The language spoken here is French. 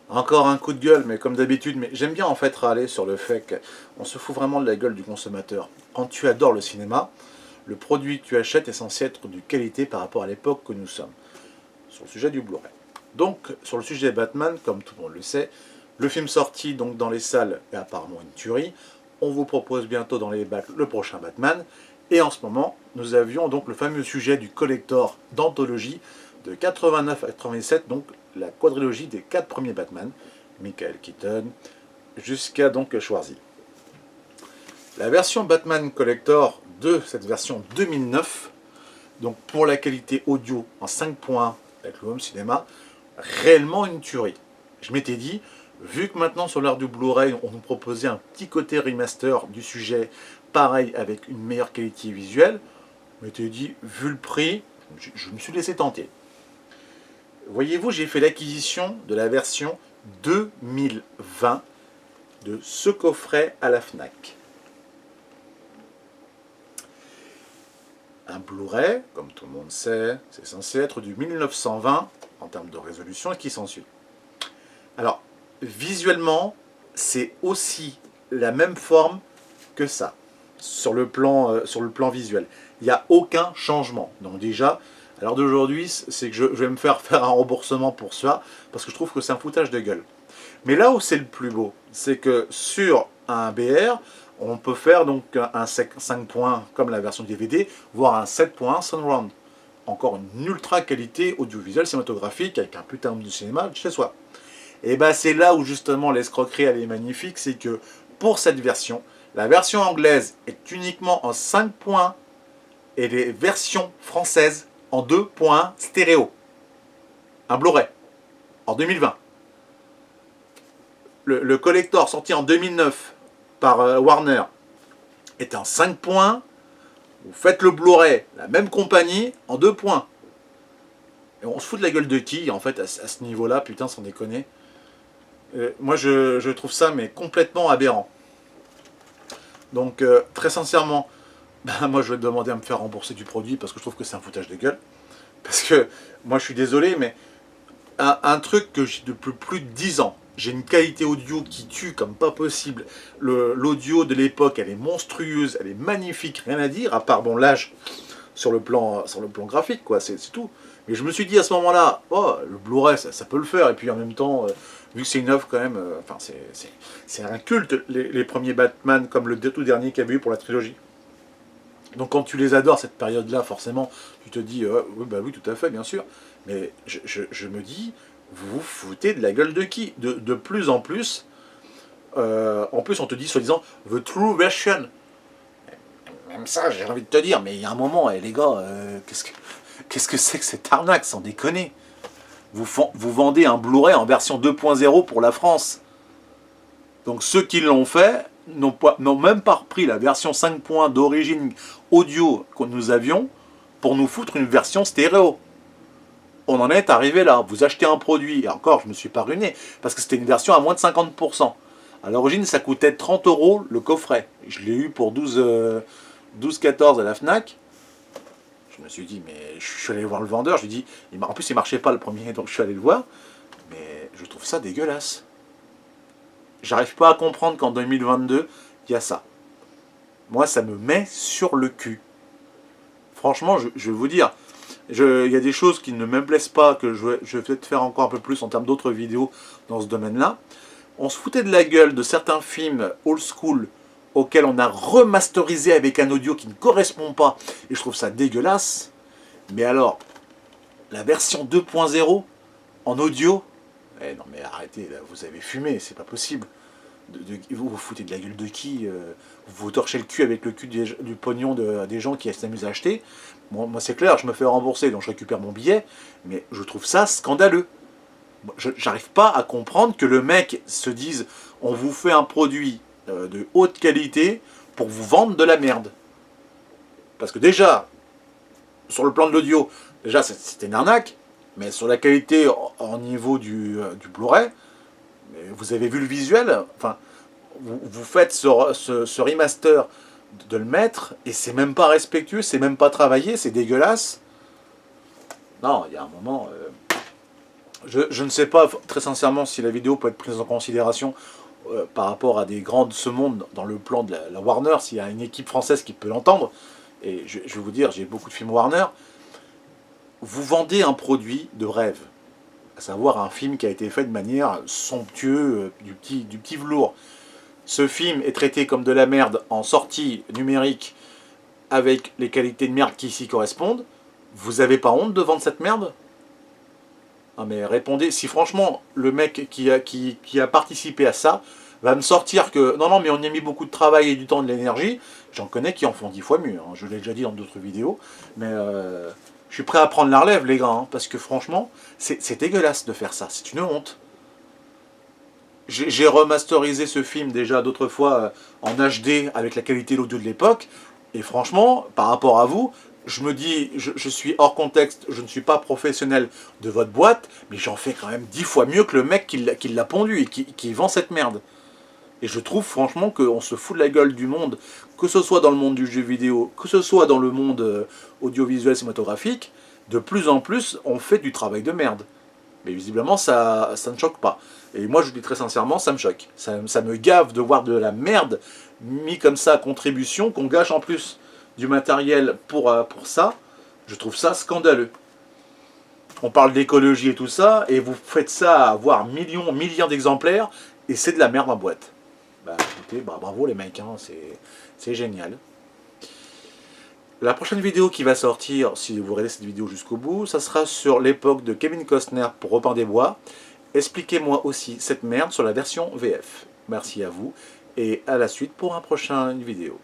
Encore un coup de gueule, mais comme d'habitude, mais j'aime bien en fait râler sur le fait qu'on se fout vraiment de la gueule du consommateur. Quand tu adores le cinéma, le produit que tu achètes est censé être de qualité par rapport à l'époque que nous sommes. Sur le sujet du Blu-ray. Donc, sur le sujet Batman, comme tout le monde le sait, le film sorti donc dans les salles est apparemment une tuerie. On vous propose bientôt dans les bacs le prochain Batman. Et en ce moment, nous avions donc le fameux sujet du collector d'anthologie de 89 à 87, donc la quadrilogie des 4 premiers Batman, Michael Keaton, jusqu'à donc Schwarzy. La version Batman Collector de cette version 2009, donc pour la qualité audio en 5 points avec le home cinéma, réellement une tuerie. Je m'étais dit, vu que maintenant sur l'heure du Blu-ray, on nous proposait un petit côté remaster du sujet, pareil avec une meilleure qualité visuelle, je m'étais dit, vu le prix, je me suis laissé tenter. Voyez-vous, j'ai fait l'acquisition de la version 2020 de ce coffret à la Fnac. Un Blu-ray, comme tout le monde sait, c'est censé être du 1920 en termes de résolution et qui s'ensuit. Alors, visuellement, c'est aussi la même forme que ça, sur le plan visuel. Il n'y a aucun changement. Donc déjà, à l'heure d'aujourd'hui, c'est que je vais me faire un remboursement pour ça, parce que je trouve que c'est un foutage de gueule. Mais là où c'est le plus beau, c'est que sur un BR, on peut faire donc un 5 points comme la version DVD, voire un 7 points surround. Encore une ultra qualité audiovisuelle cinématographique avec un putain de cinéma chez soi. Et bien c'est là où justement l'escroquerie elle est magnifique, c'est que pour cette version, la version anglaise est uniquement en 5 points et les versions françaises en 2 points stéréo. Un Blu-ray en 2020. Le collector sorti en 2009 par Warner est en 5 points. Vous faites le Blu-ray, la même compagnie, en 2 points. Et on se fout de la gueule de qui, en fait, à ce niveau-là, putain, sans déconner. Moi, je trouve ça, mais complètement aberrant. Donc, très sincèrement, ben, moi, je vais te demander à me faire rembourser du produit, parce que je trouve que c'est un foutage de gueule. Parce que, moi, je suis désolé, mais un truc que j'ai depuis plus de 10 ans, j'ai une qualité audio qui tue comme pas possible. L'audio de l'époque, elle est monstrueuse, elle est magnifique, rien à dire, à part bon l'âge sur le plan graphique, quoi, c'est tout. Mais je me suis dit à ce moment-là, oh, le Blu-ray, ça peut le faire, et puis en même temps, vu que c'est une œuvre quand même, enfin c'est un culte, les premiers Batman, comme le tout dernier qu'il y avait eu pour la trilogie. Donc quand tu les adores, cette période-là, forcément, tu te dis, oui, bah oui, tout à fait, bien sûr. Mais je me dis, vous vous foutez de la gueule de qui de plus en plus. En plus, on te dit, soi-disant, the true version. Même ça, j'ai envie de te dire, mais il y a un moment, les gars, qu'est-ce que c'est que cette arnaque, sans déconner. Vous vendez un Blu-ray en version 2.0 pour la France. Donc ceux qui l'ont fait n'ont même pas repris la version 5 points d'origine audio que nous avions pour nous foutre une version stéréo. On en est arrivé là. Vous achetez un produit, et encore, je ne me suis pas ruiné, parce que c'était une version à moins de 50%. À l'origine, ça coûtait 30 € le coffret. Je l'ai eu pour 12,14 à la Fnac. Je me suis dit, mais je suis allé voir le vendeur, je lui ai dit, en plus il ne marchait pas le premier, donc je suis allé le voir. Mais je trouve ça dégueulasse. J'arrive pas à comprendre qu'en 2022, il y a ça. Moi, ça me met sur le cul. Franchement, je vais vous dire, il y a des choses qui ne me plaisent pas, que je vais peut-être faire encore un peu plus en termes d'autres vidéos dans ce domaine-là. On se foutait de la gueule de certains films old school auxquels on a remasterisé avec un audio qui ne correspond pas. Et je trouve ça dégueulasse. Mais alors, la version 2.0 en audio, non mais arrêtez, là, vous avez fumé, c'est pas possible. Vous vous foutez de la gueule de qui vous vous torchez le cul avec le cul du pognon des gens qui s'amusent à acheter. Moi c'est clair, je me fais rembourser, donc je récupère mon billet, mais je trouve ça scandaleux. J'arrive pas à comprendre que le mec se dise on vous fait un produit de haute qualité pour vous vendre de la merde. Parce que déjà, sur le plan de l'audio, déjà c'était une arnaque, mais sur la qualité en niveau du Blu-ray, vous avez vu le visuel, enfin, vous faites ce remaster de le mettre, et c'est même pas respectueux, c'est même pas travaillé, c'est dégueulasse. Non, il y a un moment, Je ne sais pas très sincèrement si la vidéo peut être prise en considération par rapport à des grands de ce monde dans le plan de la Warner, s'il y a une équipe française qui peut l'entendre. Et je vais vous dire, j'ai beaucoup de films Warner. Vous vendez un produit de rêve, à savoir un film qui a été fait de manière somptueuse, du petit velours. Ce film est traité comme de la merde en sortie numérique avec les qualités de merde qui s'y correspondent. Vous avez pas honte de vendre cette merde? Ah mais répondez, si franchement le mec qui a participé à ça va me sortir que non, non, mais on y a mis beaucoup de travail et du temps, de l'énergie, j'en connais qui en font 10 fois mieux, hein. Je l'ai déjà dit dans d'autres vidéos, mais je suis prêt à prendre la relève, les gars, hein, parce que franchement, c'est dégueulasse de faire ça, c'est une honte. J'ai remasterisé ce film déjà d'autres fois en HD avec la qualité de l'audio de l'époque, et franchement, par rapport à vous, je me dis, je suis hors contexte, je ne suis pas professionnel de votre boîte, mais j'en fais quand même 10 fois mieux que le mec qui l'a pondu et qui vend cette merde. Et je trouve franchement qu'on se fout de la gueule du monde, que ce soit dans le monde du jeu vidéo, que ce soit dans le monde audiovisuel cinématographique, de plus en plus on fait du travail de merde. Mais visiblement ça ne choque pas. Et moi je vous dis très sincèrement, ça me choque. Ça me gave de voir de la merde mis comme ça à contribution, qu'on gâche en plus du matériel pour ça. Je trouve ça scandaleux. On parle d'écologie et tout ça, et vous faites ça avoir millions d'exemplaires, et c'est de la merde en boîte. Bah écoutez, bah, bravo les mecs, hein, c'est génial. La prochaine vidéo qui va sortir, si vous regardez cette vidéo jusqu'au bout, ça sera sur l'époque de Kevin Costner pour Robin des Bois. Expliquez-moi aussi cette merde sur la version VF. Merci à vous, et à la suite pour une prochaine vidéo.